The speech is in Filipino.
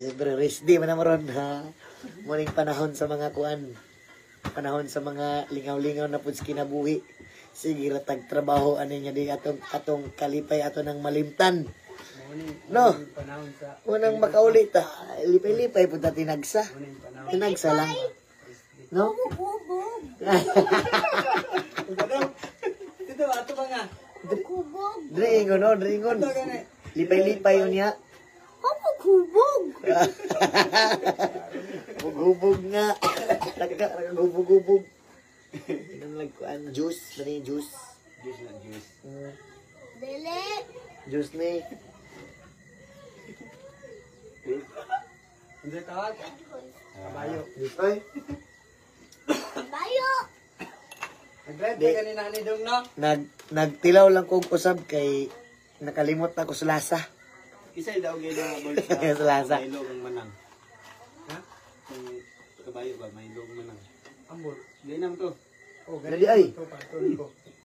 Siyempre, rest day man naman ha. Muling panahon sa mga kuan. Panahon sa mga lingaw-lingaw na puds kinabuhi. Sige, ratag trabaho ano niya di atong kalipay ato ng malimtan. No? Unang makauli ta. Lipay-lipay po ta tinagsa. Tinagsa lang. No? Dito, ato ba nga? Dringon, no? Dringon. Lipay-lipay yun niya. Gubog nga. Gubog-gubog. Anong nagkuhan? Juice. Dali, juice. Juice na juice. Dili. Juice ni. Hindi tawag? Kabayo. Juice ay. Bayo. Nag-drive ka kanina ni Dong, no? Nagtilaw lang kong usab kay nakalimot na ko sa lasa. Isa daw gaya na bol Sa lasa. May log ang manang. Ha? Kung kabayo ba, may log ang manang. Ambol. Hindi naman to. Dali ay. Ito, patol ko.